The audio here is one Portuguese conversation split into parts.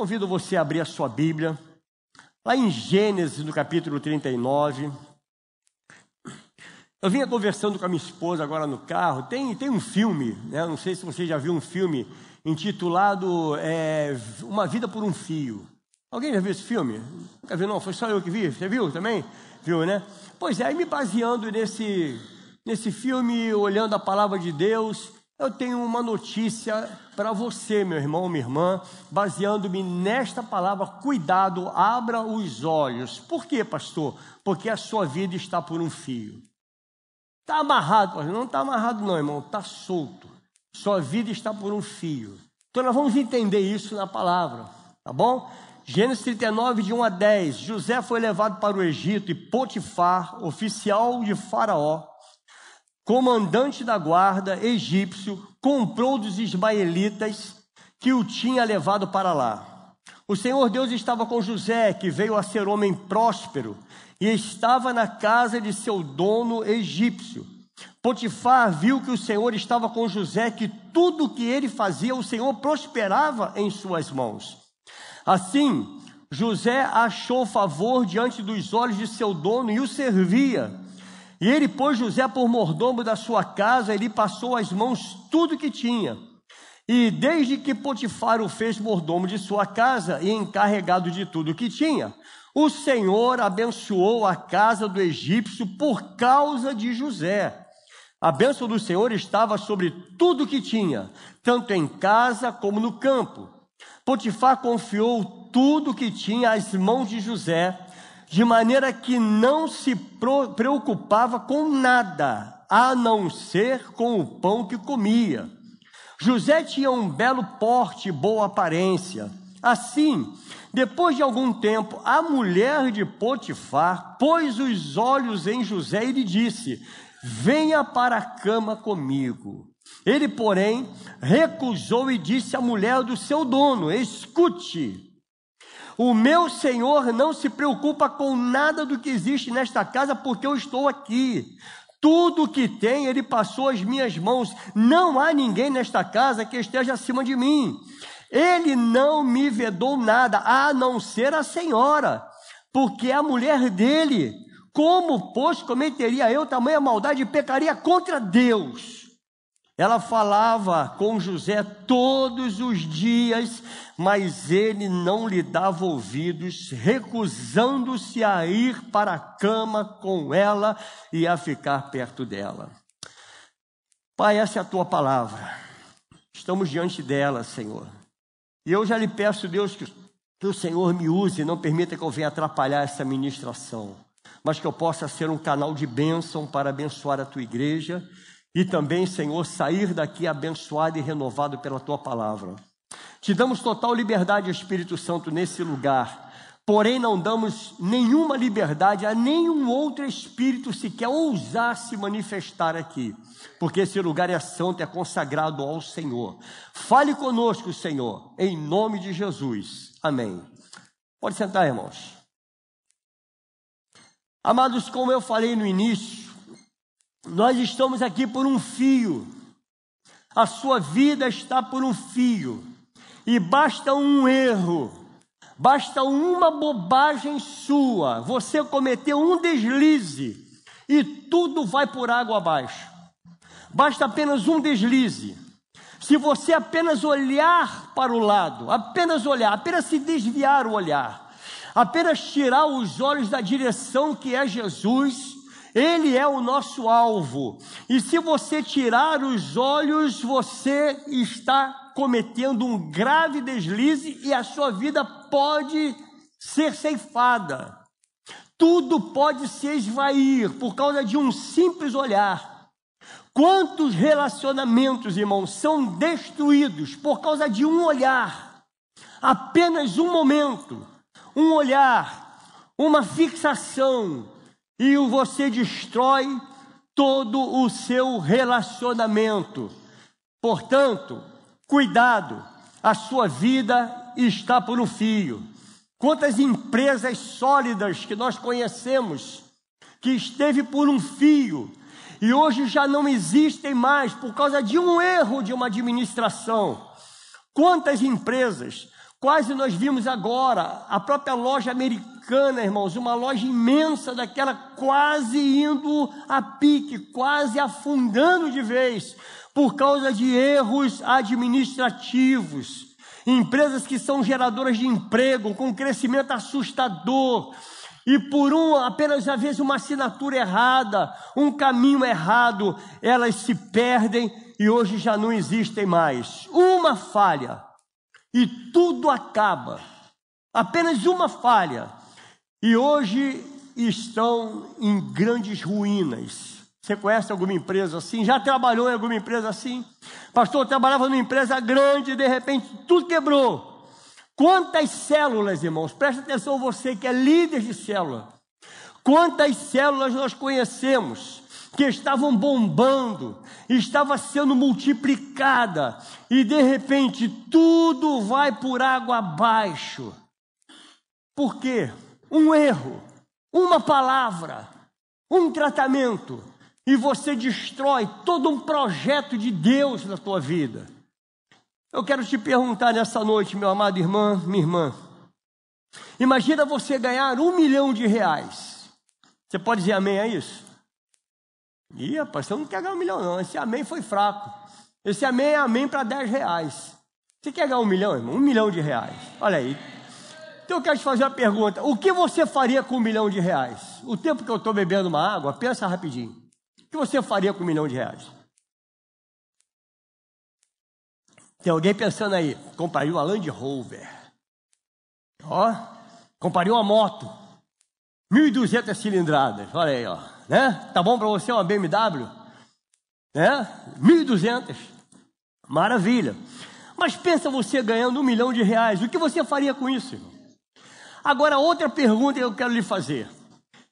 convido você a abrir a sua Bíblia, lá em Gênesis, no capítulo 39. Eu vinha conversando com a minha esposa agora no carro. Tem um filme, né? Não sei se você já viu um filme intitulado Uma Vida por um Fio. Alguém já viu esse filme? Nunca viu, não? Foi só eu que vi. Você viu também? Viu, né? Pois é, aí me baseando nesse filme, olhando a palavra de Deus, eu tenho uma notícia para você, meu irmão, minha irmã, baseando-me nesta palavra. Cuidado, abra os olhos. Por quê, pastor? Porque a sua vida está por um fio. Está amarrado, pastor? Não está amarrado não, irmão, está solto. Sua vida está por um fio. Então nós vamos entender isso na palavra, tá bom? Gênesis 39, de 1 a 10. José foi levado para o Egito e Potifar, oficial de Faraó, comandante da guarda egípcio, comprou dos ismaelitas que o tinha levado para lá. O Senhor Deus estava com José, que veio a ser homem próspero, e estava na casa de seu dono egípcio. Potifar viu que o Senhor estava com José, que tudo o que ele fazia, o Senhor prosperava em suas mãos. Assim, José achou favor diante dos olhos de seu dono e o servia. E ele pôs José por mordomo da sua casa, e lhe passou às mãos tudo que tinha. E desde que Potifar o fez mordomo de sua casa e encarregado de tudo que tinha, o Senhor abençoou a casa do egípcio por causa de José. A bênção do Senhor estava sobre tudo que tinha, tanto em casa como no campo. Potifar confiou tudo que tinha às mãos de José, de maneira que não se preocupava com nada, a não ser com o pão que comia. José tinha um belo porte e boa aparência. Assim, depois de algum tempo, a mulher de Potifar pôs os olhos em José e lhe disse: venha para a cama comigo. Ele, porém, recusou e disse à mulher do seu dono: escute, o meu senhor não se preocupa com nada do que existe nesta casa, porque eu estou aqui. Tudo o que tem, ele passou às minhas mãos. Não há ninguém nesta casa que esteja acima de mim. Ele não me vedou nada, a não ser a senhora, porque é a mulher dele. Como, pois, cometeria eu tamanha maldade e pecaria contra Deus? Ela falava com José todos os dias, mas ele não lhe dava ouvidos, recusando-se a ir para a cama com ela e a ficar perto dela. Pai, essa é a tua palavra. Estamos diante dela, Senhor. E eu já lhe peço, Deus, que o Senhor me use e não permita que eu venha atrapalhar essa ministração, mas que eu possa ser um canal de bênção para abençoar a tua igreja. E também, Senhor, sair daqui abençoado e renovado pela Tua palavra. Te damos total liberdade, Espírito Santo, nesse lugar. Porém, não damos nenhuma liberdade a nenhum outro espírito sequer ousar se manifestar aqui. Porque esse lugar é santo, é consagrado ao Senhor. Fale conosco, Senhor, em nome de Jesus. Amém. Pode sentar, irmãos. Amados, como eu falei no início, nós estamos aqui por um fio. A sua vida está por um fio. E basta um erro, basta uma bobagem sua, você cometeu um deslize e tudo vai por água abaixo. Basta apenas um deslize. Se você apenas olhar para o lado, apenas olhar, apenas se desviar o olhar, apenas tirar os olhos da direção que é Jesus, Ele é o nosso alvo. E se você tirar os olhos, você está cometendo um grave deslize e a sua vida pode ser ceifada. Tudo pode se esvair por causa de um simples olhar. Quantos relacionamentos, irmãos, são destruídos por causa de um olhar? Apenas um momento, um olhar, uma fixação, e você destrói todo o seu relacionamento. Portanto, cuidado, a sua vida está por um fio. Quantas empresas sólidas que nós conhecemos, que esteve por um fio, e hoje já não existem mais por causa de um erro de uma administração. Quantas empresas, Quase nós vimos agora a própria loja americana, irmãos, uma loja imensa daquela quase indo a pique, quase afundando de vez, por causa de erros administrativos. Empresas que são geradoras de emprego, com crescimento assustador, e por apenas às vezes uma assinatura errada, um caminho errado, elas se perdem e hoje já não existem mais. Uma falha e tudo acaba. Apenas uma falha. E hoje estão em grandes ruínas. Você conhece alguma empresa assim? Já trabalhou em alguma empresa assim? Pastor, eu trabalhava numa empresa grande e de repente tudo quebrou. Quantas células, irmãos? Presta atenção você que é líder de célula. Quantas células nós conhecemos que estavam bombando, estava sendo multiplicada e de repente tudo vai por água abaixo. Por quê? Um erro, uma palavra, um tratamento e você destrói todo um projeto de Deus na tua vida. Eu quero te perguntar nessa noite, meu amado irmão, minha irmã. Imagina você ganhar R$1 milhão. Você pode dizer amém a isso? Ih, rapaz, você não quer ganhar R$1 milhão não, esse amém foi fraco. Esse amém é amém para R$10. Você quer ganhar R$1 milhão, irmão? R$1 milhão. Olha aí. Então eu quero te fazer uma pergunta. O que você faria com R$1 milhão? O tempo que eu estou bebendo uma água, pensa rapidinho. O que você faria com R$1 milhão? Tem alguém pensando aí, compraria uma Land Rover. Ó, compraria uma moto. 1.200 cilindradas, olha aí, ó. Né? Tá bom para você uma BMW? Né? 1.200. Maravilha. Mas pensa você ganhando R$1 milhão. O que você faria com isso, irmão? Agora, outra pergunta que eu quero lhe fazer.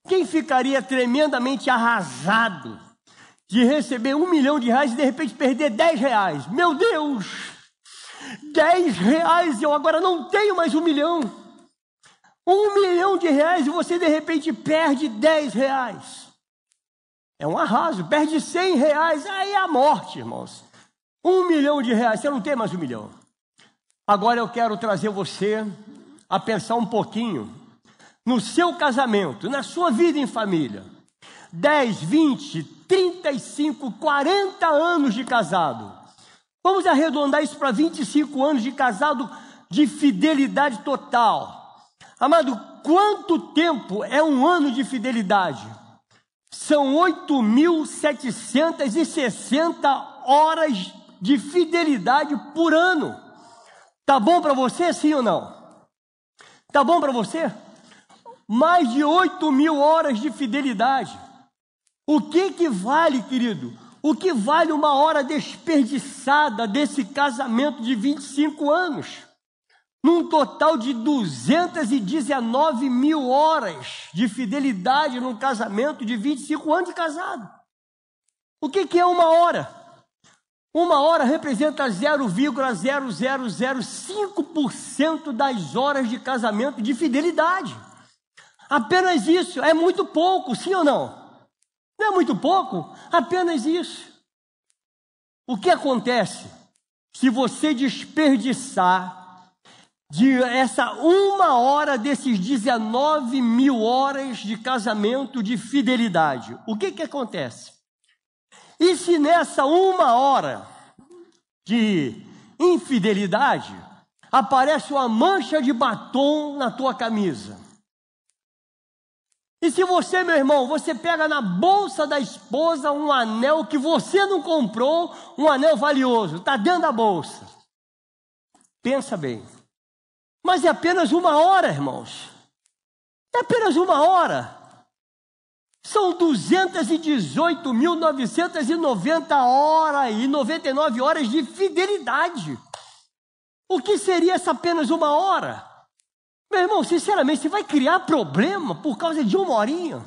Quem ficaria tremendamente arrasado de receber R$1 milhão e de repente perder R$10? Meu Deus! R$10, eu agora não tenho mais R$1 milhão. R$1 milhão e você de repente perde R$10. É um arraso, perde R$100, aí é a morte, irmãos. R$1 milhão, você não tem mais R$1 milhão. Agora eu quero trazer você a pensar um pouquinho no seu casamento, na sua vida em família. 10, 20, 35, 40 anos de casado. Vamos arredondar isso para 25 anos de casado de fidelidade total. Amado, quanto tempo é um ano de fidelidade? São 8.760 horas de fidelidade por ano. Tá bom para você, sim ou não? Tá bom para você? Mais de 8.000 horas de fidelidade. O que vale, querido? O que vale uma hora desperdiçada desse casamento de 25 anos? Num total de 219.000 horas de fidelidade num casamento de 25 anos de casado. O que é uma hora? Uma hora representa 0,0005% das horas de casamento de fidelidade. Apenas isso, é muito pouco, sim ou não? Não é muito pouco? Apenas isso. O que acontece se você desperdiçar essa uma hora desses 19.000 horas de casamento de fidelidade? O que acontece? E se nessa uma hora de infidelidade aparece uma mancha de batom na tua camisa? E se você, meu irmão, você pega na bolsa da esposa um anel que você não comprou, um anel valioso, está dentro da bolsa. Pensa bem. Mas é apenas uma hora, irmãos. É apenas uma hora. São 218.990 horas e 99 horas de fidelidade. O que seria essa apenas uma hora? Meu irmão, sinceramente, você vai criar problema por causa de uma horinha?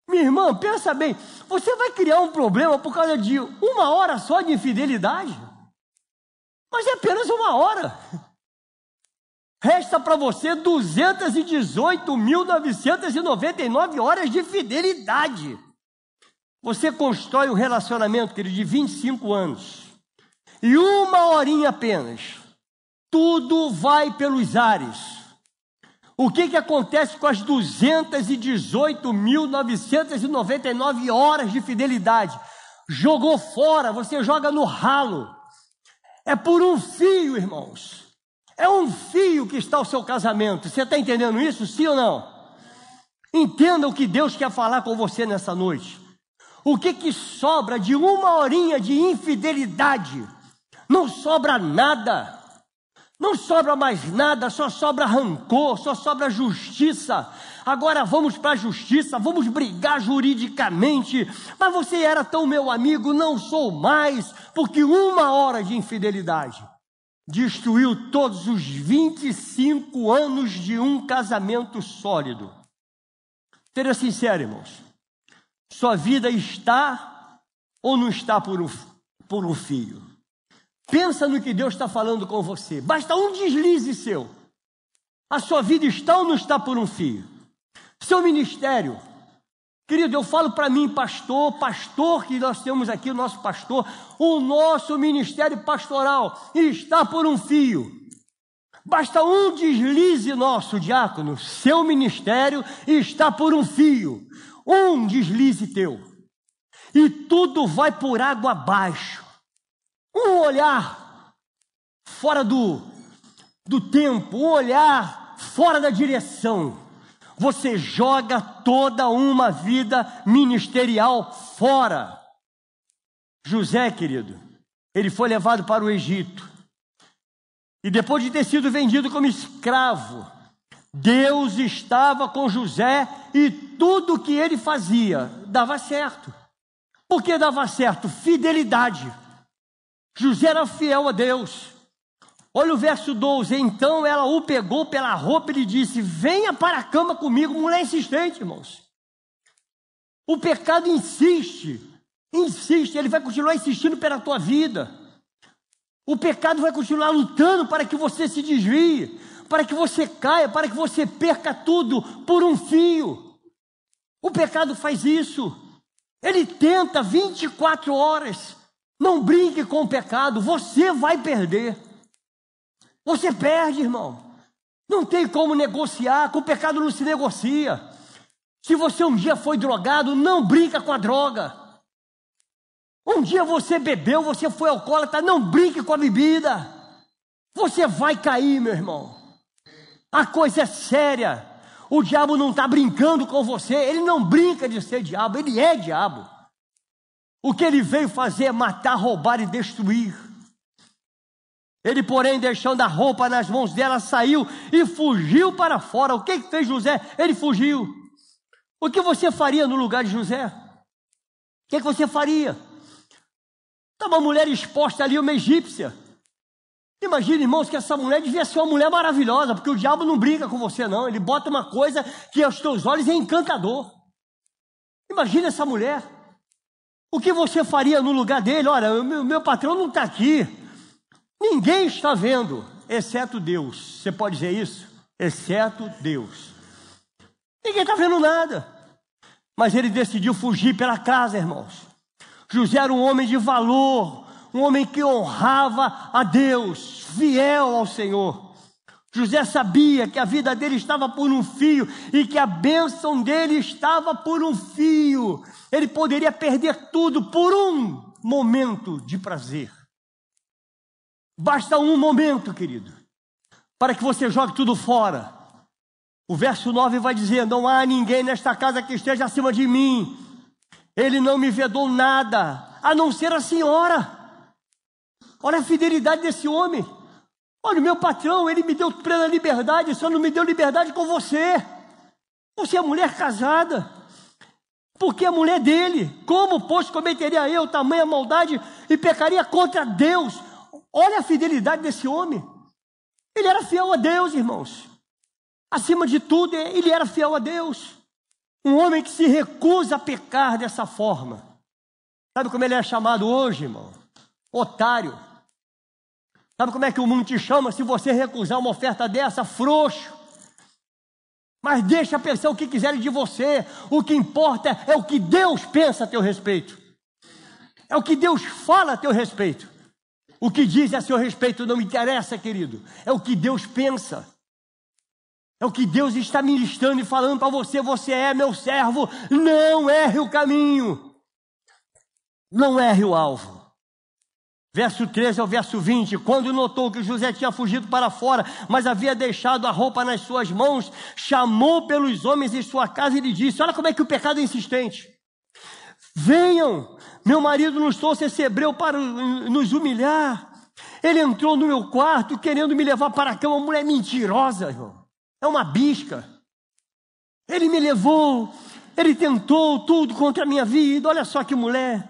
Minha irmã, pensa bem, você vai criar um problema por causa de uma hora só de infidelidade? Mas é apenas uma hora. Resta para você 218.999 horas de fidelidade. Você constrói um relacionamento, querido, de 25 anos. E uma horinha apenas tudo vai pelos ares. O que acontece com as 218.999 horas de fidelidade? Jogou fora, você joga no ralo. É por um fio, irmãos. É um fio que está o seu casamento. Você está entendendo isso, sim ou não? Entenda o que Deus quer falar com você nessa noite. O que sobra de uma horinha de infidelidade? Não sobra nada. Não sobra mais nada, só sobra rancor, só sobra justiça. Agora vamos para a justiça, vamos brigar juridicamente. Mas você era tão meu amigo, não sou mais, porque uma hora de infidelidade destruiu todos os 25 anos de um casamento sólido. Seja sincero, irmãos. Sua vida está ou não está por um fio? Pensa no que Deus está falando com você. Basta um deslize seu. A sua vida está ou não está por um fio? Seu ministério. Querido, eu falo para mim, pastor que nós temos aqui, o nosso pastor, o nosso ministério pastoral está por um fio. Basta um deslize nosso, diácono, seu ministério está por um fio. Um deslize teu. E tudo vai por água abaixo. Um olhar fora do tempo, um olhar fora da direção. Você joga toda uma vida ministerial fora. José, querido, ele foi levado para o Egito. E depois de ter sido vendido como escravo, Deus estava com José e tudo que ele fazia dava certo. Por que dava certo? Fidelidade. José era fiel a Deus. Olha o verso 12. Então ela o pegou pela roupa e lhe disse: venha para a cama comigo. Mulher insistente, irmãos. O pecado insiste, ele vai continuar insistindo pela tua vida. O pecado vai continuar lutando para que você se desvie, para que você caia, para que você perca tudo por um fio. O pecado faz isso. Ele tenta 24 horas. Não brinque com o pecado, você vai perder. Você perde, irmão. Não tem como negociar, com o pecado não se negocia. Se você um dia foi drogado, não brinca com a droga. Um dia você bebeu, você foi alcoólatra, não brinque com a bebida. Você vai cair, meu irmão. A coisa é séria. O diabo não está brincando com você, ele não brinca de ser diabo, ele é diabo. O que ele veio fazer é matar, roubar e destruir. Ele, porém, deixando a roupa nas mãos dela, saiu e fugiu para fora. O que fez José? Ele fugiu. O que você faria no lugar de José? O que você faria? Estava uma mulher exposta ali, uma egípcia. Imagina, irmãos, que essa mulher devia ser uma mulher maravilhosa, porque o diabo não brinca com você, não. Ele bota uma coisa que aos teus olhos é encantador. Imagina essa mulher. O que você faria no lugar dele? Olha, meu patrão não está aqui. Ninguém está vendo, exceto Deus. Você pode dizer isso? Exceto Deus. Ninguém está vendo nada. Mas ele decidiu fugir pela casa, irmãos. José era um homem de valor, um homem que honrava a Deus, fiel ao Senhor. José sabia que a vida dele estava por um fio e que a bênção dele estava por um fio. Ele poderia perder tudo por um momento de prazer. Basta um momento, querido, para que você jogue tudo fora. O verso 9 vai dizer: não há ninguém nesta casa que esteja acima de mim. Ele não me vedou nada, a não ser a senhora. Olha a fidelidade desse homem. Olha, o meu patrão, ele me deu plena liberdade, só não me deu liberdade com você. Você é mulher casada. Porque a mulher dele, como, pois, cometeria eu tamanha maldade e pecaria contra Deus? Olha a fidelidade desse homem. Ele era fiel a Deus, irmãos. Acima de tudo, ele era fiel a Deus. Um homem que se recusa a pecar dessa forma. Sabe como ele é chamado hoje, irmão? Otário. Sabe como é que o mundo te chama se você recusar uma oferta dessa? Frouxo. Mas deixa pensar o que quiserem de você. O que importa é o que Deus pensa a teu respeito. É o que Deus fala a teu respeito. O que diz a seu respeito não me interessa, querido. É o que Deus pensa. É o que Deus está ministrando e falando para você. Você é meu servo. Não erre o caminho. Não erre o alvo. Verso 13 ao verso 20. Quando notou que José tinha fugido para fora, mas havia deixado a roupa nas suas mãos, chamou pelos homens em sua casa e lhe disse: olha como é que o pecado é insistente. Venham, meu marido nos trouxe esse hebreu para nos humilhar. Ele entrou no meu quarto querendo me levar para a cama. Uma mulher mentirosa, irmão. É uma bisca. Ele me levou, ele tentou tudo contra a minha vida. Olha só que mulher.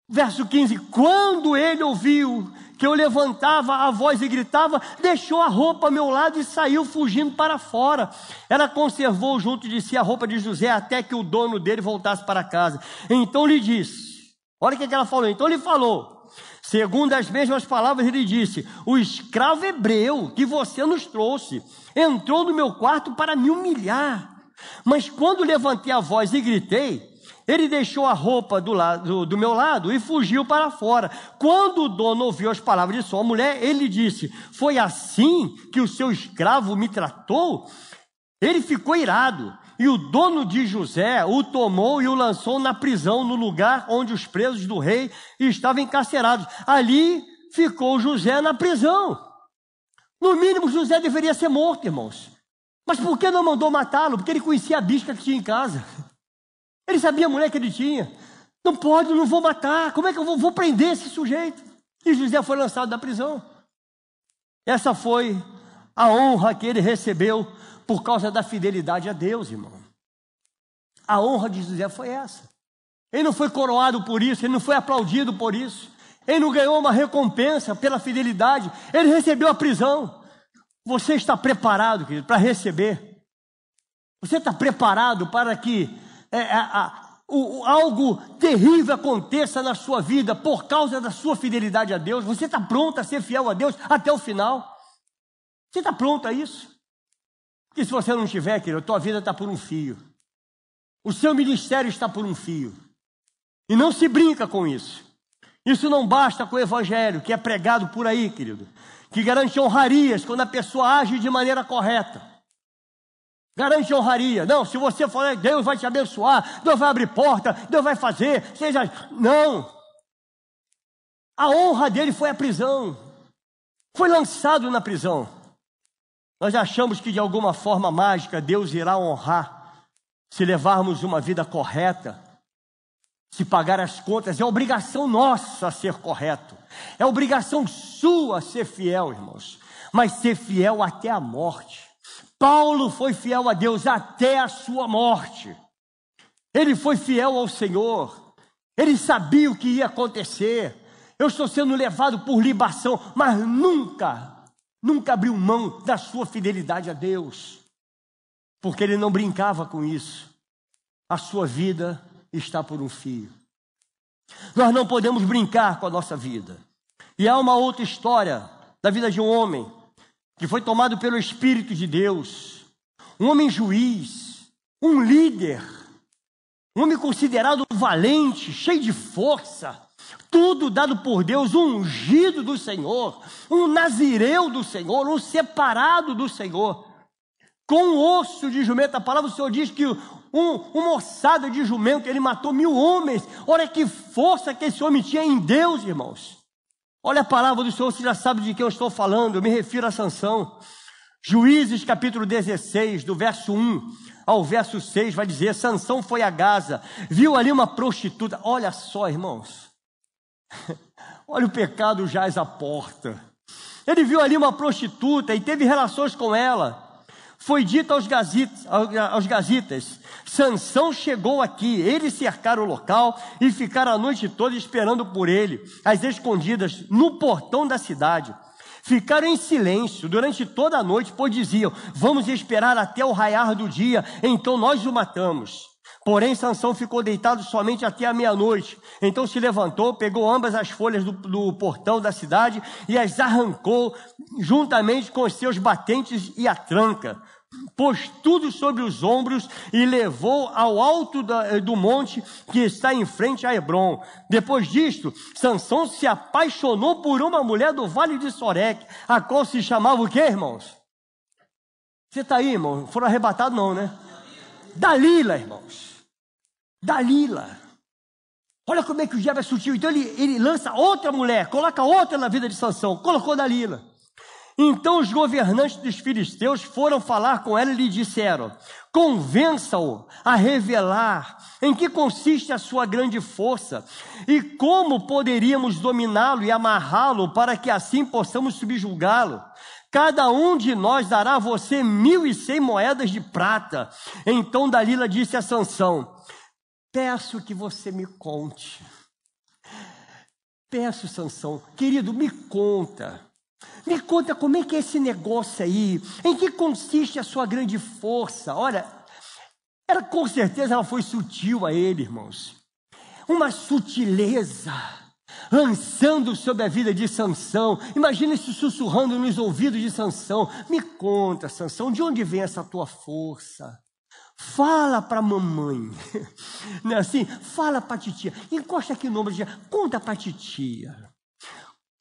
Verso 15. Quando ele ouviu que eu levantava a voz e gritava, deixou a roupa ao meu lado e saiu fugindo para fora. Ela conservou junto de si a roupa de José até que o dono dele voltasse para casa. Então lhe disse, olha o que ela falou. Então ele falou, segundo as mesmas palavras, ele disse: o escravo hebreu que você nos trouxe entrou no meu quarto para me humilhar. Mas quando levantei a voz e gritei, ele deixou a roupa do meu lado e fugiu para fora. Quando o dono ouviu as palavras de sua mulher, ele disse: foi assim que o seu escravo me tratou? Ele ficou irado. E o dono de José o tomou e o lançou na prisão, no lugar onde os presos do rei estavam encarcerados. Ali ficou José na prisão. No mínimo, José deveria ser morto, irmãos. Mas por que não mandou matá-lo? Porque ele conhecia a bisca que tinha em casa. Ele sabia a mulher que ele tinha. Não pode, não vou matar. Como é que eu vou prender esse sujeito? E José foi lançado da prisão. Essa foi a honra que ele recebeu por causa da fidelidade a Deus, irmão. A honra de José foi essa. Ele não foi coroado por isso, ele não foi aplaudido por isso. Ele não ganhou uma recompensa pela fidelidade. Ele recebeu a prisão. Você está preparado, querido, para receber? Você está preparado para que algo terrível aconteça na sua vida por causa da sua fidelidade a Deus? Você está pronto a ser fiel a Deus até o final? Você está pronto a isso? Porque se você não estiver, querido, a tua vida está por um fio. O seu ministério está por um fio. E não se brinca com isso. Isso não basta com o evangelho que é pregado por aí, querido, que garante honrarias quando a pessoa age de maneira correta. Garante honraria. Não, se você falar, Deus vai te abençoar, Deus vai abrir porta, Deus vai fazer, seja... Não. A honra dele foi a prisão. Foi lançado na prisão. Nós achamos que de alguma forma mágica Deus irá honrar se levarmos uma vida correta, se pagar as contas. É obrigação nossa ser correto. É obrigação sua ser fiel, irmãos. Mas ser fiel até a morte. Paulo foi fiel a Deus até a sua morte. Ele foi fiel ao Senhor. Ele sabia o que ia acontecer. Eu estou sendo levado por libação, mas nunca abriu mão da sua fidelidade a Deus. Porque ele não brincava com isso. A sua vida está por um fio. Nós não podemos brincar com a nossa vida. E há uma outra história da vida de um homem que foi tomado pelo Espírito de Deus, um homem juiz, um líder, um homem considerado valente, cheio de força, tudo dado por Deus, um ungido do Senhor, um nazireu do Senhor, um separado do Senhor, com um osso de jumento. A palavra do Senhor diz que uma ossada de jumento, ele matou 1000 homens. Olha que força que esse homem tinha em Deus, irmãos. Olha a palavra do Senhor, você já sabe de quem eu estou falando, eu me refiro a Sansão. Juízes capítulo 16, do verso 1 ao verso 6, vai dizer: Sansão foi a Gaza, viu ali uma prostituta. Olha só, irmãos, olha o pecado jaz à porta. Ele viu ali uma prostituta e teve relações com ela. Foi dito aos gazitas: Sansão chegou aqui. Eles cercaram o local e ficaram a noite toda esperando por ele, às escondidas, no portão da cidade. Ficaram em silêncio durante toda a noite, pois diziam: vamos esperar até o raiar do dia, então nós o matamos. Porém, Sansão ficou deitado somente até a meia-noite. Então se levantou, pegou ambas as folhas do portão da cidade e as arrancou juntamente com os seus batentes e a tranca. pôs tudo sobre os ombros e levou ao alto do monte que está em frente a Hebrom. Depois disto, Sansão se apaixonou por uma mulher do vale de Soreque, a qual se chamava o quê, irmãos? Você está aí, irmão? Não foram arrebatados não, né? Dalila, irmãos. Dalila. Olha como é que o diabo é sutil. Então ele lança outra mulher, coloca outra na vida de Sansão. Colocou Dalila. Então os governantes dos filisteus foram falar com ela e lhe disseram: convença-o a revelar em que consiste a sua grande força e como poderíamos dominá-lo e amarrá-lo para que assim possamos subjugá-lo. Cada um de nós dará a você 1.100 moedas de prata. Então Dalila disse a Sansão: peço que você me conte. Peço, Sansão, querido, me conta. Me conta como é que é esse negócio aí, em que consiste a sua grande força. Olha, com certeza ela foi sutil a ele, irmãos. Uma sutileza lançando sobre a vida de Sansão. Imagina isso sussurrando nos ouvidos de Sansão. Me conta, Sansão, de onde vem essa tua força? Fala para a mamãe, não é assim? Fala para a titia, encosta aqui no ombro, conta para a titia.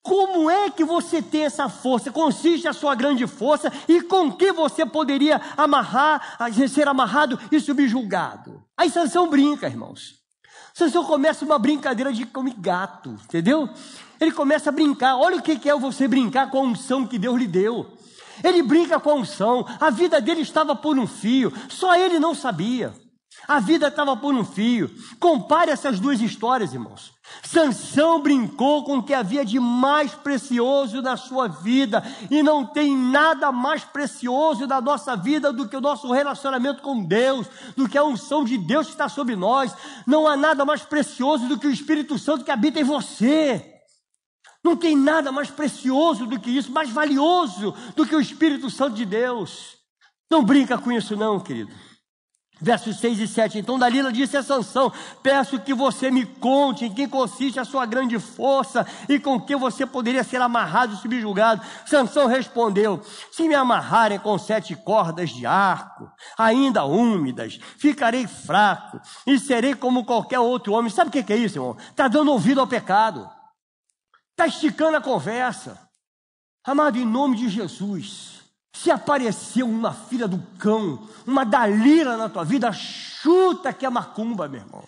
Como é que você tem essa força? Consiste a sua grande força e com que você poderia ser amarrado e subjugado? Aí Sansão brinca, irmãos. Sansão começa uma brincadeira de como gato, entendeu? Ele começa a brincar. Olha o que é você brincar com a unção que Deus lhe deu. Ele brinca com a unção. A vida dele estava por um fio, só ele não sabia. A vida estava por um fio. Compare essas duas histórias, irmãos. Sansão brincou com o que havia de mais precioso na sua vida, e não tem nada mais precioso da nossa vida do que o nosso relacionamento com Deus, do que a unção de Deus que está sobre nós. Não há nada mais precioso do que o Espírito Santo que habita em você. Não tem nada mais precioso do que isso, mais valioso do que o Espírito Santo de Deus. Não brinca com isso não, querido. Versos 6 e 7, então Dalila disse a Sansão: peço que você me conte em que consiste a sua grande força e com que você poderia ser amarrado e subjugado. Sansão respondeu: se me amarrarem com 7 cordas de arco, ainda úmidas, ficarei fraco e serei como qualquer outro homem. Sabe o que é isso, irmão? Está dando ouvido ao pecado, está esticando a conversa. Amado, em nome de Jesus, se apareceu uma filha do cão, uma Dalila na tua vida, chuta que é macumba, meu irmão.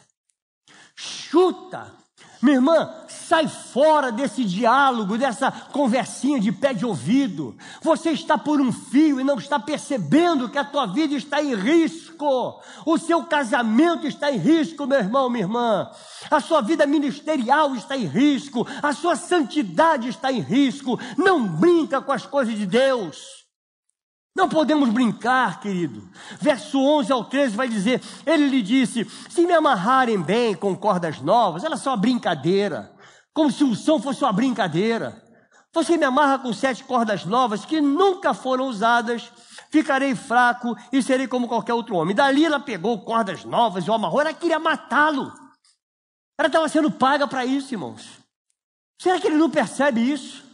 Chuta. Minha irmã, sai fora desse diálogo, dessa conversinha de pé de ouvido. Você está por um fio e não está percebendo que a tua vida está em risco. O seu casamento está em risco, meu irmão, minha irmã. A sua vida ministerial está em risco. A sua santidade está em risco. Não brinca com as coisas de Deus. Não podemos brincar, querido. Verso 11 ao 13 vai dizer: ele lhe disse, se me amarrarem bem com cordas novas, elas são uma brincadeira, como se o som fosse uma brincadeira. Você me amarra com 7 cordas novas que nunca foram usadas, ficarei fraco e serei como qualquer outro homem. Dalila pegou cordas novas e o amarrou, ela queria matá-lo. Ela estava sendo paga para isso, irmãos. Será que ele não percebe isso?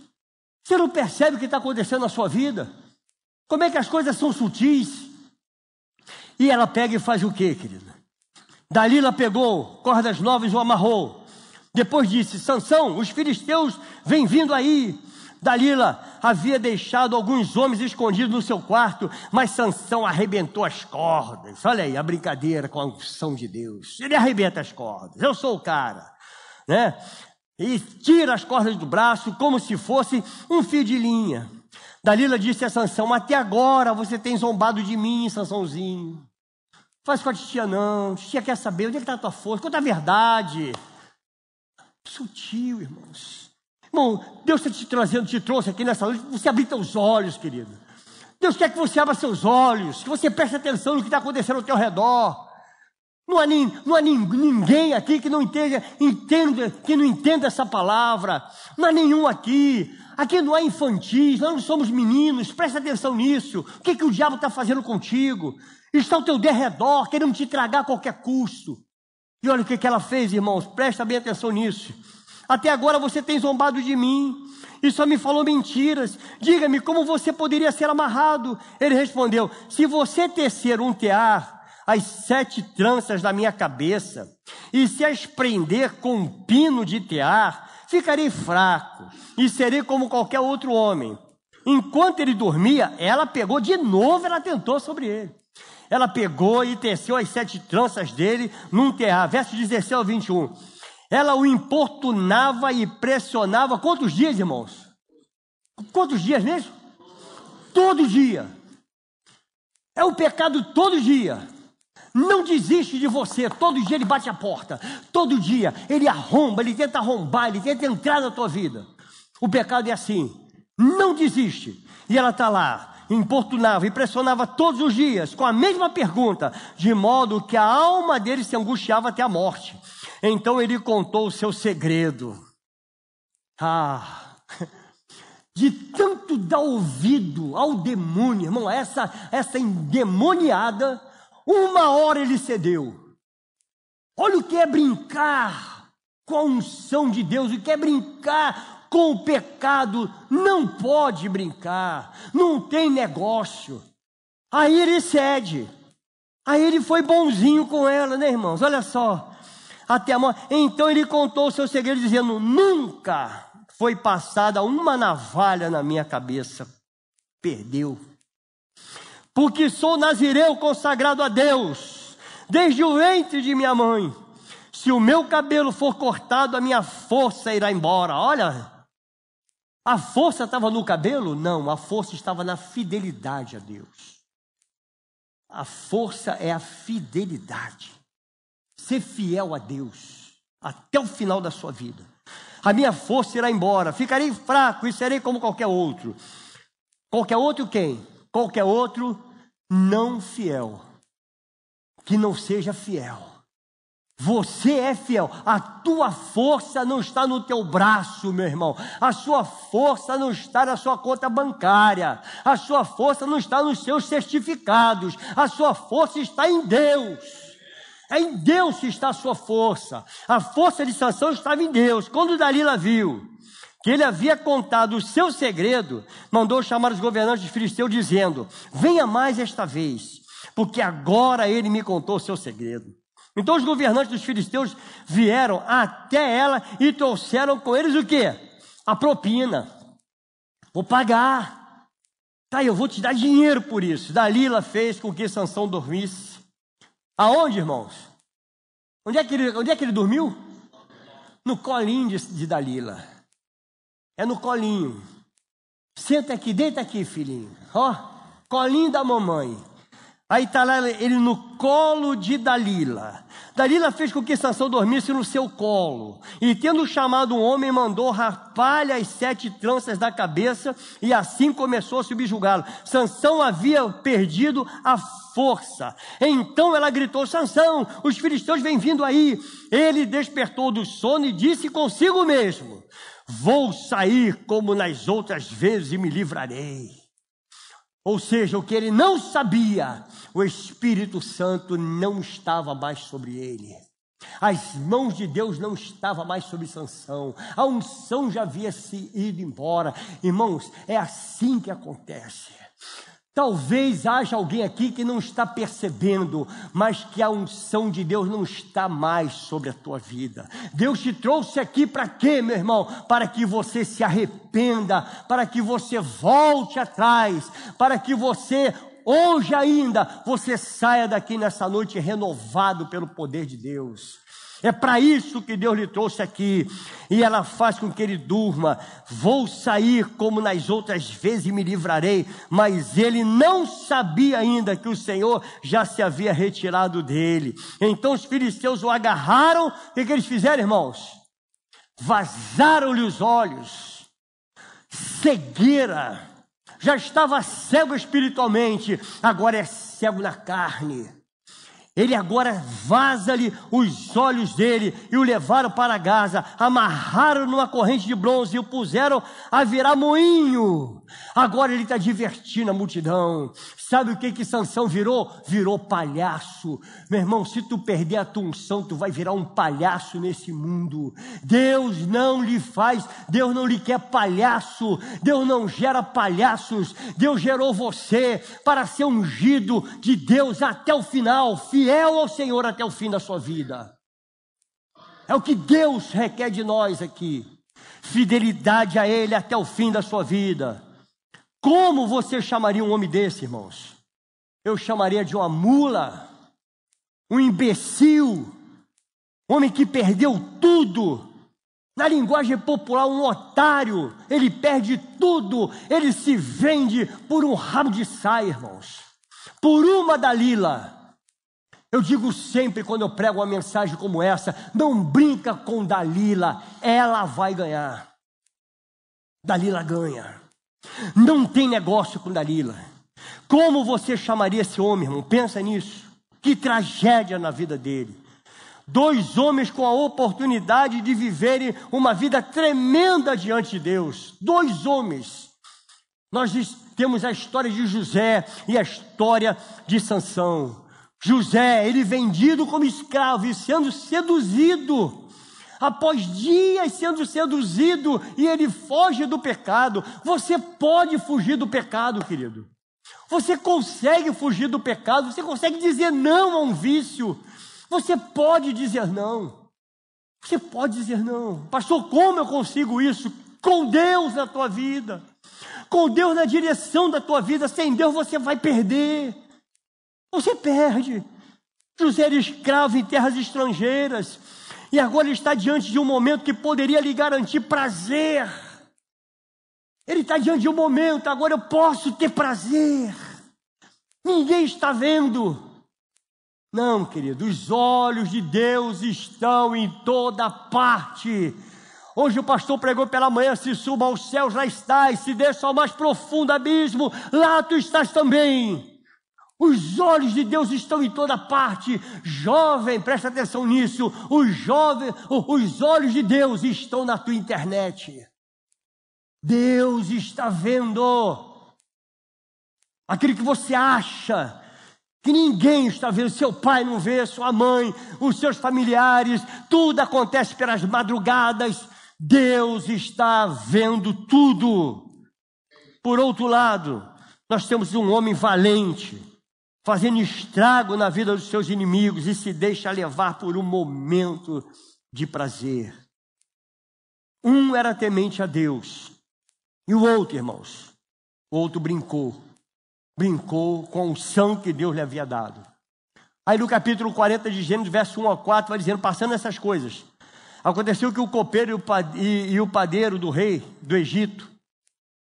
Você não percebe o que está acontecendo na sua vida? Como é que as coisas são sutis? E ela pega e faz o quê, querida? Dalila pegou cordas novas e o amarrou. Depois disse: Sansão, os filisteus vêm vindo aí. Dalila havia deixado alguns homens escondidos no seu quarto, mas Sansão arrebentou as cordas. Olha aí a brincadeira com a unção de Deus. Ele arrebenta as cordas. Eu sou o cara, né? E tira as cordas do braço como se fosse um fio de linha. Dalila disse a Sansão: até agora você tem zombado de mim, Sansãozinho. Faz com a titia não, titia quer saber onde é que está a tua força, conta a verdade. Sutil, irmãos. Irmão, Deus está te trouxe aqui nessa noite para você abrir teus olhos, querido. Deus quer que você abra seus olhos, que você preste atenção no que está acontecendo ao teu redor. Não há ninguém aqui que não entenda essa palavra. Não há nenhum aqui. Aqui não há infantis, nós não somos meninos. Presta atenção nisso. O que o diabo está fazendo contigo? Está ao teu derredor, querendo te tragar a qualquer custo. E olha o que ela fez, irmãos. Presta bem atenção nisso. Até agora você tem zombado de mim e só me falou mentiras. Diga-me, como você poderia ser amarrado? Ele respondeu: se você tecer um tear as 7 tranças da minha cabeça e se as prender com um pino de tear, ficarei fraco e serei como qualquer outro homem. Enquanto ele dormia, ela pegou de novo, ela tentou sobre ele. Ela pegou e teceu as 7 tranças dele num tear. Verso 16 ao 21. Ela o importunava e pressionava. Quantos dias, irmãos? Quantos dias mesmo? Todo dia. É o pecado todo dia. Não desiste de você. Todo dia ele bate a porta. Todo dia ele arromba, ele tenta arrombar, ele tenta entrar na tua vida. O pecado é assim. Não desiste. E ela está lá, importunava e pressionava todos os dias com a mesma pergunta, de modo que a alma dele se angustiava até a morte. Então ele contou o seu segredo. De tanto dar ouvido ao demônio, irmão, essa endemoniada, uma hora ele cedeu. Olha o que é brincar com a unção de Deus, o que é brincar com o pecado. Não pode brincar, não tem negócio. Aí ele cede. Aí ele foi bonzinho com ela, né, irmãos? Olha só. Até a morte. Então ele contou o seu segredo, dizendo: nunca foi passada uma navalha na minha cabeça. Perdeu. Porque sou nazireu consagrado a Deus, desde o ventre de minha mãe. Se o meu cabelo for cortado, a minha força irá embora. Olha, a força estava no cabelo? Não, a força estava na fidelidade a Deus. A força é a fidelidade. Ser fiel a Deus até o final da sua vida. A minha força irá embora, ficarei fraco e serei como qualquer outro. Qualquer outro quem? Qualquer outro não fiel, que não seja fiel. Você é fiel. A tua força não está no teu braço, meu irmão. A sua força não está na sua conta bancária. A sua força não está nos seus certificados. A sua força está em Deus. É em Deus que está a sua força. A força de Sansão estava em Deus. Quando Dalila viu que ele havia contado o seu segredo, mandou chamar os governantes dos filisteus, dizendo: venha mais esta vez, porque agora ele me contou o seu segredo. Então os governantes dos filisteus vieram até ela e trouxeram com eles o quê? A propina. Vou pagar. Tá, eu vou te dar dinheiro por isso. Dalila fez com que Sansão dormisse. Aonde, irmãos? Onde é que ele dormiu? No colinho de Dalila. É no colinho. Senta aqui, deita aqui, filhinho. Ó, colinho da mamãe. Aí está lá ele no colo de Dalila. Dalila fez com que Sansão dormisse no seu colo. E tendo chamado um homem, mandou rapar-lhe as 7 tranças da cabeça. E assim começou a subjugá-lo. Sansão havia perdido a força. Então ela gritou: Sansão, os filisteus vêm vindo aí. Ele despertou do sono e disse consigo mesmo: vou sair como nas outras vezes e me livrarei. Ou seja, o que ele não sabia, o Espírito Santo não estava mais sobre ele. As mãos de Deus não estavam mais sobre Sansão. A unção já havia se ido embora. Irmãos, é assim que acontece. Talvez haja alguém aqui que não está percebendo, mas que a unção de Deus não está mais sobre a tua vida. Deus te trouxe aqui para quê, meu irmão? Para que você se arrependa, para que você volte atrás, para que você, hoje ainda, você saia daqui nessa noite renovado pelo poder de Deus. É para isso que Deus lhe trouxe aqui. E ela faz com que ele durma. Vou sair como nas outras vezes e me livrarei. Mas ele não sabia ainda que o Senhor já se havia retirado dele. Então os filisteus o agarraram. O que eles fizeram, irmãos? Vazaram-lhe os olhos. Cegueira. Já estava cego espiritualmente, agora é cego na carne. Ele agora vaza-lhe os olhos dele e o levaram para Gaza, amarraram numa corrente de bronze e o puseram a virar moinho. Agora ele está divertindo a multidão. Sabe o que Sansão virou? Virou palhaço. Meu irmão, se tu perder a tua unção, tu vai virar um palhaço nesse mundo. Deus não lhe quer palhaço. Deus não gera palhaços. Deus gerou você para ser ungido de Deus até o final, fiel ao Senhor até o fim da sua vida. É o que Deus requer de nós aqui. Fidelidade a Ele até o fim da sua vida. Como você chamaria um homem desse, irmãos? Eu chamaria de uma mula, um imbecil, um homem que perdeu tudo. Na linguagem popular, um otário. Ele perde tudo, ele se vende por um rabo de saia, irmãos. Por uma Dalila. Eu digo sempre quando eu prego uma mensagem como essa, não brinca com Dalila, ela vai ganhar. Dalila ganha. Não tem negócio com Dalila. Como você chamaria esse homem, irmão? Pensa nisso. Que tragédia na vida dele. 2 homens com a oportunidade de viverem uma vida tremenda diante de Deus. 2 homens. Nós temos a história de José e a história de Sansão. José, ele vendido como escravo e sendo seduzido. Após dias sendo seduzido, e ele foge do pecado. Você pode fugir do pecado, querido. Você consegue fugir do pecado, você consegue dizer não a um vício. Você pode dizer não. Você pode dizer não. Pastor, como eu consigo isso? Com Deus na tua vida. Com Deus na direção da tua vida. Sem Deus você vai perder. Você perde. José era escravo em terras estrangeiras. E agora ele está diante de um momento que poderia lhe garantir prazer. Ele está diante de um momento, agora eu posso ter prazer. Ninguém está vendo. Não, querido, os olhos de Deus estão em toda parte. Hoje o pastor pregou pela manhã, se suba aos céus, lá estás. Se desça ao mais profundo abismo, lá tu estás também. Os olhos de Deus estão em toda parte. Jovem, presta atenção nisso. Os olhos de Deus estão na tua internet. Deus está vendo. Aquilo que você acha que ninguém está vendo, seu pai não vê, sua mãe, os seus familiares, tudo acontece pelas madrugadas. Deus está vendo tudo. Por outro lado, nós temos um homem valente, fazendo estrago na vida dos seus inimigos e se deixa levar por um momento de prazer. Um era temente a Deus e o outro, irmãos, o outro brincou com a unção que Deus lhe havia dado. Aí no capítulo 40 de Gênesis, verso 1 a 4, vai dizendo, passando essas coisas, aconteceu que o copeiro e o padeiro do rei do Egito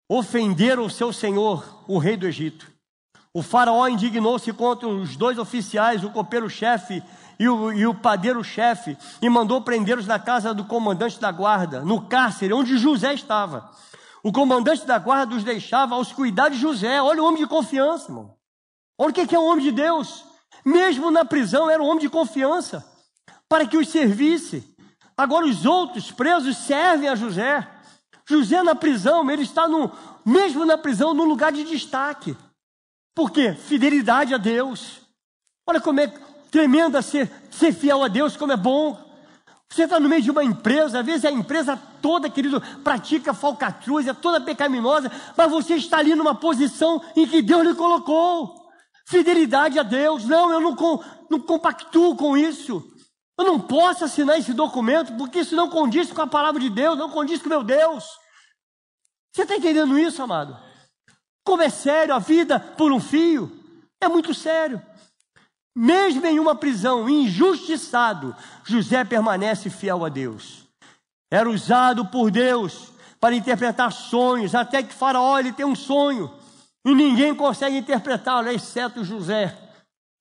ofenderam o seu senhor, o rei do Egito. O faraó indignou-se contra os 2 oficiais, o copeiro-chefe e o padeiro-chefe, e mandou prendê-los na casa do comandante da guarda, no cárcere onde José estava. O comandante da guarda os deixava aos cuidados de José. Olha o homem de confiança, irmão. Olha o que é um homem de Deus. Mesmo na prisão era um homem de confiança, para que os servisse. Agora os outros presos servem a José. José na prisão, ele está mesmo na prisão, num lugar de destaque. Por quê? Fidelidade a Deus. Olha como é tremenda ser fiel a Deus, como é bom. Você está no meio de uma empresa, às vezes a empresa toda, querido, pratica falcatruz, é toda pecaminosa, mas você está ali numa posição em que Deus lhe colocou. Fidelidade a Deus. Não, eu não compactuo com isso. Eu não posso assinar esse documento, porque isso não condiz com a palavra de Deus, não condiz com o meu Deus. Você está entendendo isso, amado? Como é sério a vida por um fio? É muito sério. Mesmo em uma prisão, injustiçado, José permanece fiel a Deus. Era usado por Deus para interpretar sonhos, até que Faraó ele tem um sonho, e ninguém consegue interpretá-lo, exceto José,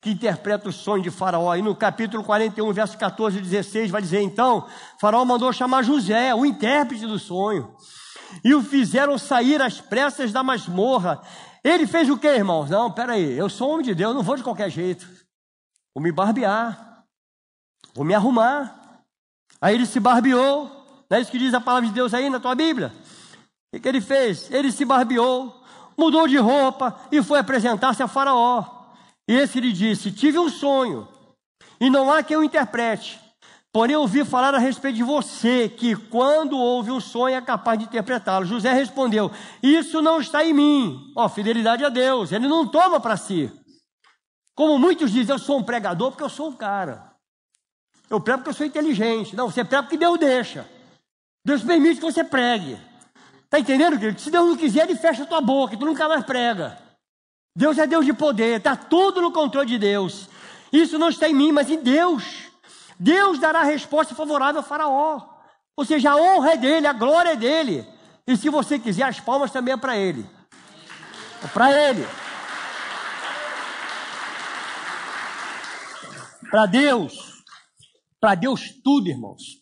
que interpreta o sonho de Faraó. E no capítulo 41, verso 14 e 16, vai dizer, então, Faraó mandou chamar José, o intérprete do sonho, e o fizeram sair às pressas da masmorra. Ele fez o quê, irmãos? Não, peraí, eu sou homem de Deus, não vou de qualquer jeito. Vou me barbear, vou me arrumar. Aí ele se barbeou. Não é isso que diz a palavra de Deus aí na tua Bíblia? O que ele fez? Ele se barbeou, mudou de roupa e foi apresentar-se a Faraó. E esse lhe disse: tive um sonho, e não há quem o interprete. Porém, ouvi falar a respeito de você, que quando ouve um sonho é capaz de interpretá-lo. José respondeu: isso não está em mim. Fidelidade a Deus, ele não toma para si. Como muitos dizem, eu sou um pregador porque eu sou um cara. Eu prego porque eu sou inteligente. Não, você prega porque Deus deixa. Deus permite que você pregue. Está entendendo, querido? Se Deus não quiser, ele fecha a tua boca, tu nunca mais prega. Deus é Deus de poder, está tudo no controle de Deus. Isso não está em mim, mas em Deus. Deus dará a resposta favorável a Faraó. Ou seja, a honra é dele, a glória é dele. E se você quiser, as palmas também é para ele. É para ele. Para Deus tudo, irmãos.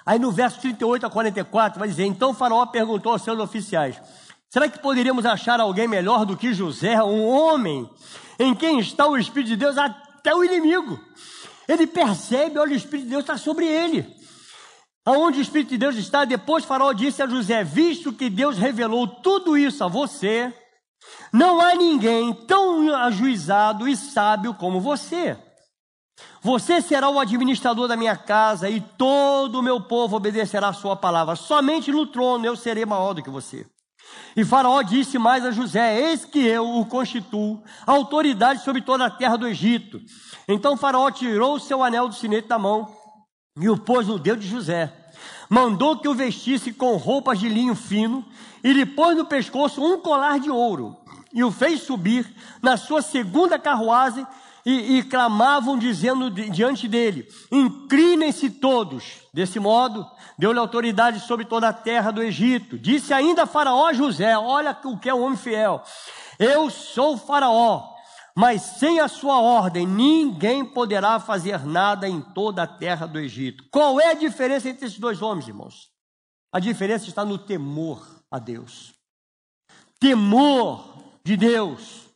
Aí no verso 38 a 44 vai dizer: então Faraó perguntou aos seus oficiais: será que poderíamos achar alguém melhor do que José, um homem em quem está o Espírito de Deus? Até o inimigo, ele percebe, olha, o Espírito de Deus está sobre ele. Aonde o Espírito de Deus está? Depois Faraó disse a José: visto que Deus revelou tudo isso a você, não há ninguém tão ajuizado e sábio como você. Você será o administrador da minha casa e todo o meu povo obedecerá a sua palavra. Somente no trono eu serei maior do que você. E Faraó disse mais a José: eis que eu o constituo autoridade sobre toda a terra do Egito. Então Faraó tirou o seu anel do sinete da mão e o pôs no dedo de José. Mandou que o vestisse com roupas de linho fino e lhe pôs no pescoço um colar de ouro. E o fez subir na sua segunda carruagem e clamavam dizendo diante dele: inclinem-se todos. Desse modo, deu-lhe autoridade sobre toda a terra do Egito. Disse ainda Faraó a José: olha o que é um homem fiel. Eu sou Faraó, mas sem a sua ordem ninguém poderá fazer nada em toda a terra do Egito. Qual é a diferença entre esses dois homens, irmãos? A diferença está no temor a Deus. Temor de Deus.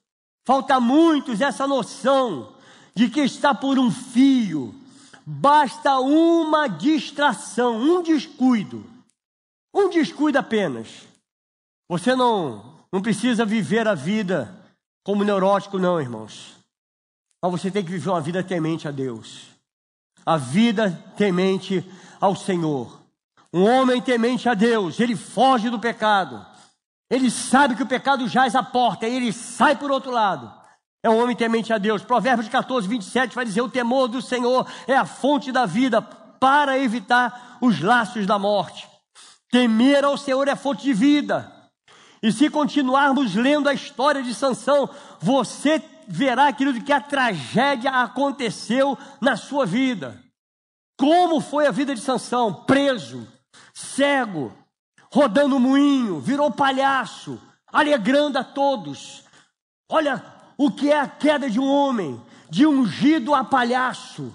Falta a muitos essa noção de que está por um fio. Basta uma distração, um descuido apenas. Você não precisa viver a vida como neurótico, não, irmãos. Mas você tem que viver uma vida temente a Deus. A vida temente ao Senhor. Um homem temente a Deus, ele foge do pecado. Ele sabe que o pecado jaz à porta e ele sai por outro lado. É um homem temente a Deus. Provérbios 14, 27 vai dizer: o temor do Senhor é a fonte da vida para evitar os laços da morte. Temer ao Senhor é fonte de vida. E se continuarmos lendo a história de Sansão, você verá, querido, que a tragédia aconteceu na sua vida. Como foi a vida de Sansão? Preso, cego, rodando o moinho, virou palhaço, alegrando a todos. Olha o que é a queda de um homem, de ungido a palhaço.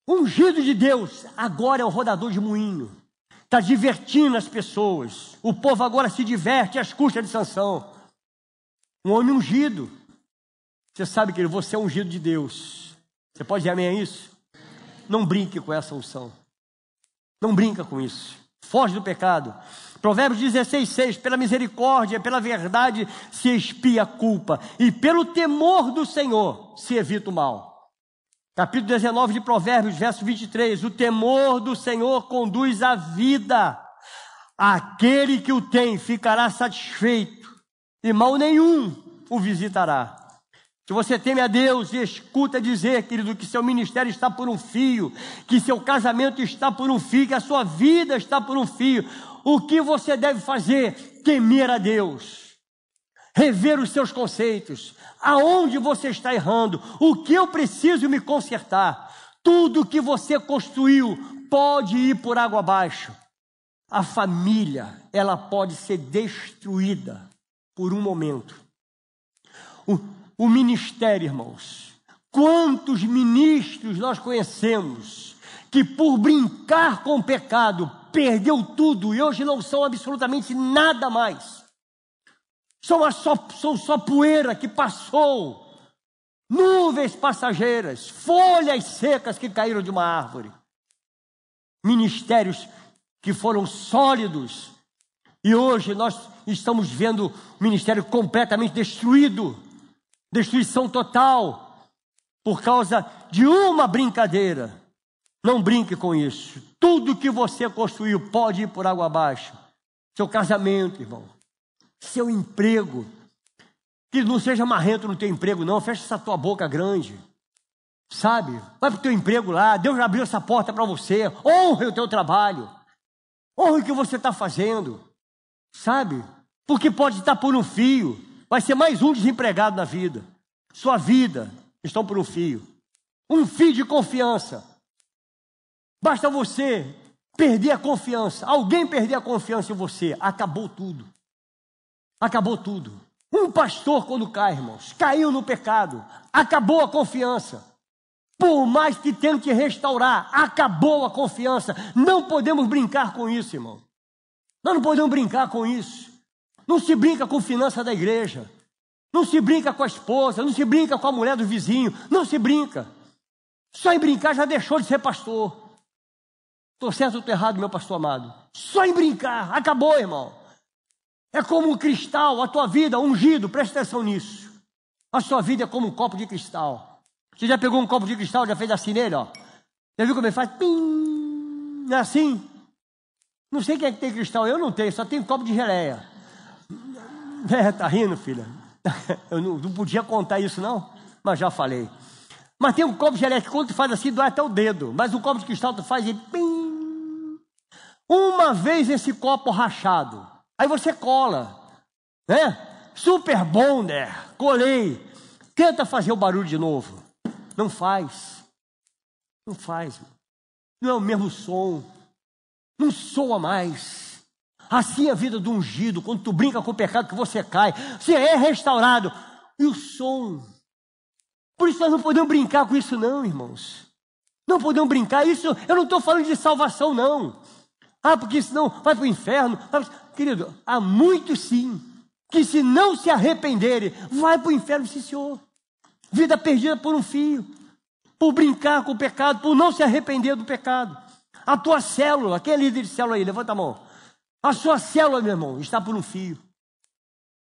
Ungido de Deus, agora é um rodador de moinho. Está divertindo as pessoas. O povo agora se diverte às custas de Sansão. Um homem ungido. Você sabe que você é ungido de Deus. Você pode dizer amém a isso? Não brinque com essa unção. Não brinca com isso. Foge do pecado. Provérbios 16, 6, pela misericórdia, pela verdade se expia a culpa, e pelo temor do Senhor se evita o mal. Capítulo 19 de Provérbios, verso 23, o temor do Senhor conduz à vida. Aquele que o tem ficará satisfeito, e mal nenhum o visitará. Se você teme a Deus e escuta dizer, querido, que seu ministério está por um fio, que seu casamento está por um fio, que a sua vida está por um fio, o que você deve fazer? Temer a Deus, rever os seus conceitos, aonde você está errando, o que eu preciso me consertar. Tudo que você construiu pode ir por água abaixo. A família, ela pode ser destruída por um momento. O ministério, irmãos, quantos ministros nós conhecemos que por brincar com o pecado perdeu tudo e hoje não são absolutamente nada mais. São só poeira que passou. nuvens passageiras, folhas secas que caíram de uma árvore, ministérios que foram sólidos, e hoje nós estamos vendo o ministério completamente destruído, destruição total, por causa de uma brincadeira. Não brinque com isso. Tudo que você construiu pode ir por água abaixo. Seu casamento, irmão, seu emprego, que não seja marrento no teu emprego, não. Fecha essa tua boca grande, sabe? Vai para o teu emprego lá. Deus já abriu essa porta para você. Honre o teu trabalho, honre o que você está fazendo, sabe? Porque pode estar por um fio. Vai ser mais um desempregado na vida. Sua vida está por um fio de confiança. Basta você perder a confiança, alguém perder a confiança em você, acabou tudo. Acabou tudo. Um pastor, quando cai, irmãos, caiu no pecado, acabou a confiança. Por mais que tente restaurar, acabou a confiança. Não podemos brincar com isso, irmão. Nós não podemos brincar com isso. Não se brinca com finança da igreja. Não se brinca com a esposa, não se brinca com a mulher do vizinho, não se brinca. Só em brincar já deixou de ser pastor. Estou certo ou estou errado, meu pastor amado? Só em brincar, acabou, irmão. É como um cristal, a tua vida, ungido, presta atenção nisso. A sua vida é como um copo de cristal. Você já pegou um copo de cristal, já fez assim nele, ó? Já viu como ele faz? Pim! Não é assim? Não sei quem é que tem cristal, eu não tenho, só tenho copo de geleia. Tá rindo, filha? Eu não podia contar isso, não, mas já falei. Mas tem um copo de geleia que quando tu faz assim, dói até o dedo. Mas o copo de cristal tu faz e pim! Uma vez esse copo rachado, aí você cola, né? Super Bonder, colei. Tenta fazer o barulho de novo. Não faz. Não faz. Não é o mesmo som. Não soa mais. Assim é a vida do ungido. Quando tu brinca com o pecado que você cai, você é restaurado. E o som. Por isso nós não podemos brincar com isso não, irmãos. Não podemos brincar. Isso, eu não estou falando de salvação, não. Porque senão vai para o inferno. Querido, há muitos sim, que se não se arrependerem, vai para o inferno, sim, senhor. Vida perdida por um fio, por brincar com o pecado, por não se arrepender do pecado. A tua célula, quem é líder de célula aí? Levanta a mão. A sua célula, meu irmão, está por um fio.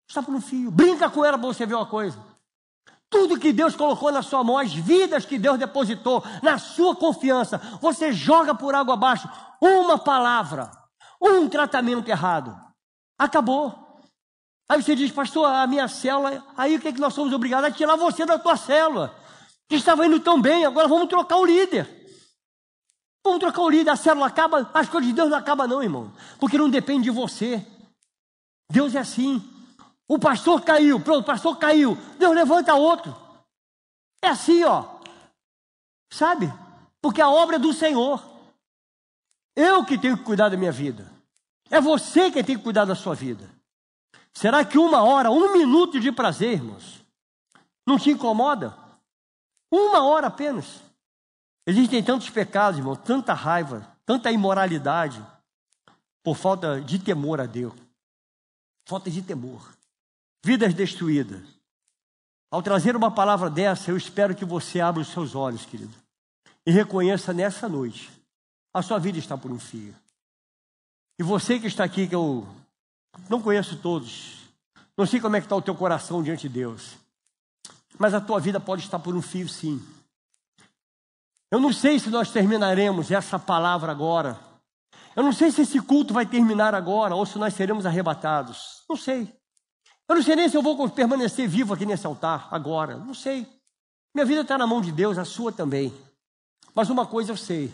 Está por um fio. Brinca com ela para você ver uma coisa. Tudo que Deus colocou na sua mão, as vidas que Deus depositou na sua confiança, você joga por água abaixo. Uma palavra, um tratamento errado. Acabou. Aí você diz, pastor, a minha célula, aí o que é que nós somos obrigados a tirar você da tua célula? Que estava indo tão bem, agora vamos trocar o líder. Vamos trocar o líder, a célula acaba, as coisas de Deus não acabam não, irmão. Porque não depende de você. Deus é assim. O pastor caiu, pronto, o pastor caiu. Deus levanta outro. É assim, ó. Sabe? Porque a obra é do Senhor. Eu que tenho que cuidar da minha vida. É você que tem que cuidar da sua vida. Será que 1 hora, 1 minuto de prazer, irmãos, não te incomoda? 1 hora apenas. Existem tantos pecados, irmão, tanta raiva, tanta imoralidade, por falta de temor a Deus. Falta de temor. Vidas destruídas. Ao trazer uma palavra dessa, eu espero que você abra os seus olhos, querido, e reconheça nessa noite, a sua vida está por um fio. E você que está aqui, que eu não conheço todos, não sei como é que está o teu coração diante de Deus, mas a tua vida pode estar por um fio, sim. Eu não sei se nós terminaremos essa palavra agora. Eu não sei se esse culto vai terminar agora ou se nós seremos arrebatados. Não sei. Eu não sei nem se eu vou permanecer vivo aqui nesse altar agora. Não sei. Minha vida está na mão de Deus, a sua também. Mas uma coisa eu sei.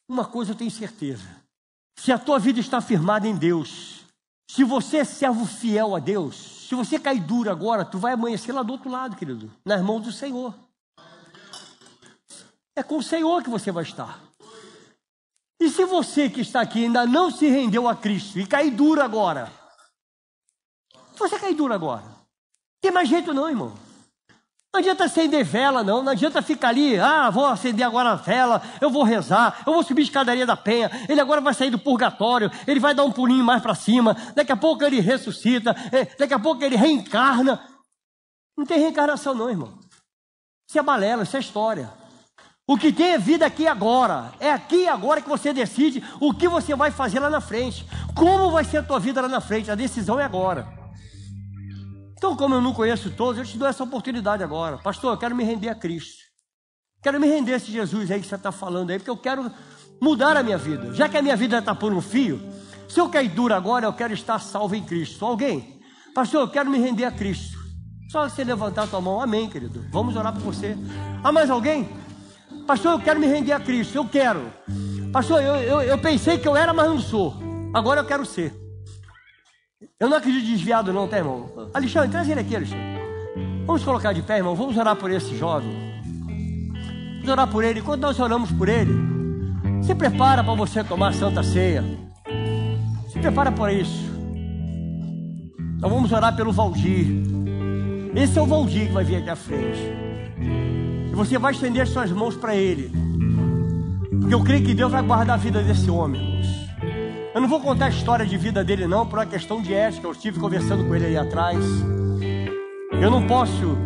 Uma coisa eu tenho certeza. Se a tua vida está firmada em Deus, se você é servo fiel a Deus, se você cair duro agora, tu vai amanhecer lá do outro lado, querido, nas mãos do Senhor. É com o Senhor que você vai estar. E se você que está aqui ainda não se rendeu a Cristo e cair duro agora, você cair duro agora, não tem mais jeito não, irmão. Não adianta acender vela, não adianta ficar ali, vou acender agora a vela, eu vou rezar, eu vou subir a escadaria da penha, ele agora vai sair do purgatório, ele vai dar um pulinho mais para cima, daqui a pouco ele ressuscita, daqui a pouco ele reencarna. Não tem reencarnação não, irmão. Isso é balela, isso é história. O que tem é vida aqui e agora. É aqui e agora que você decide o que você vai fazer lá na frente. Como vai ser a tua vida lá na frente. A decisão é agora. Então, como eu não conheço todos, eu te dou essa oportunidade agora. Pastor, eu quero me render a Cristo. Quero me render a esse Jesus aí que você está falando aí, porque eu quero mudar a minha vida. Já que a minha vida está por um fio, se eu cair duro agora, eu quero estar salvo em Cristo. Alguém? Pastor, eu quero me render a Cristo. Só você levantar a tua mão. Amém, querido. Vamos orar por você. Ah, mais alguém? Pastor, eu quero me render a Cristo. Eu quero. Pastor, eu pensei que eu era, mas não sou. Agora eu quero ser. Eu não acredito em desviado não, tá, irmão? Alexandre, traz ele aqui, Alexandre. Vamos colocar de pé, irmão. Vamos orar por esse jovem. Vamos orar por ele. Enquanto nós oramos por ele, se prepara para você tomar a Santa Ceia. Se prepara para isso. Nós vamos orar pelo Valdir. Esse é o Valdir que vai vir aqui à frente. E você vai estender as suas mãos para ele. Porque eu creio que Deus vai guardar a vida desse homem, irmãos. Eu não vou contar a história de vida dele não, por uma questão de ética. Eu estive conversando com ele aí atrás. Eu não posso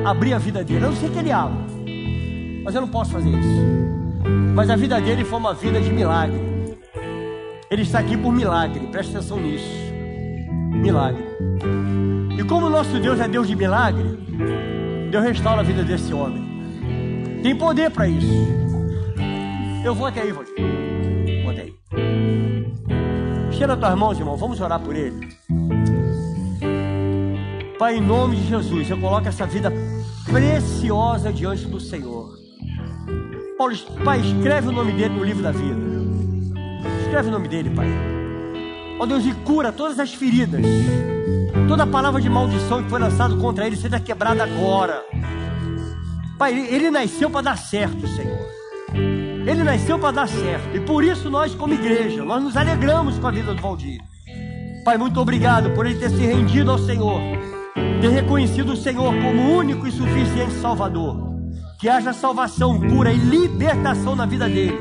abrir a vida dele. Eu não sei que ele ama, mas eu não posso fazer isso. Mas a vida dele foi uma vida de milagre. Ele está aqui por milagre. Presta atenção nisso. Milagre. E como o nosso Deus é Deus de milagre, Deus restaura a vida desse homem. Tem poder para isso. Eu vou até aí, Valdir. Vou até aí. Cheira as tuas mãos, irmão. Vamos orar por ele. Pai, em nome de Jesus, eu coloco essa vida preciosa diante do Senhor. Paulo, Pai, escreve o nome dele no livro da vida. Escreve o nome dele, Pai. Ó Deus, e cura todas as feridas. Toda palavra de maldição que foi lançada contra ele seja quebrada agora. Pai, ele nasceu para dar certo, Senhor. Ele nasceu para dar certo. E por isso nós, como igreja, nós nos alegramos com a vida do Valdir. Pai, muito obrigado por ele ter se rendido ao Senhor, ter reconhecido o Senhor como único e suficiente Salvador. Que haja salvação, cura e libertação na vida dele.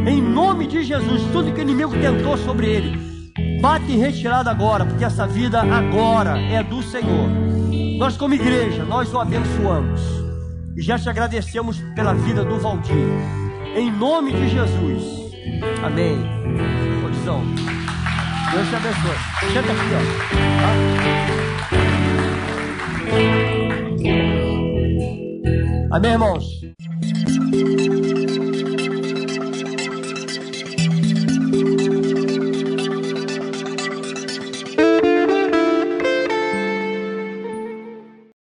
Em nome de Jesus, tudo que o inimigo tentou sobre ele, bate em retirada agora, porque essa vida agora é do Senhor. Nós como igreja, nós o abençoamos. E já te agradecemos pela vida do Valdir. Em nome de Jesus. Amém. Condizão. Deus te abençoe. Senta aqui, ó. Tá? Amém, irmãos?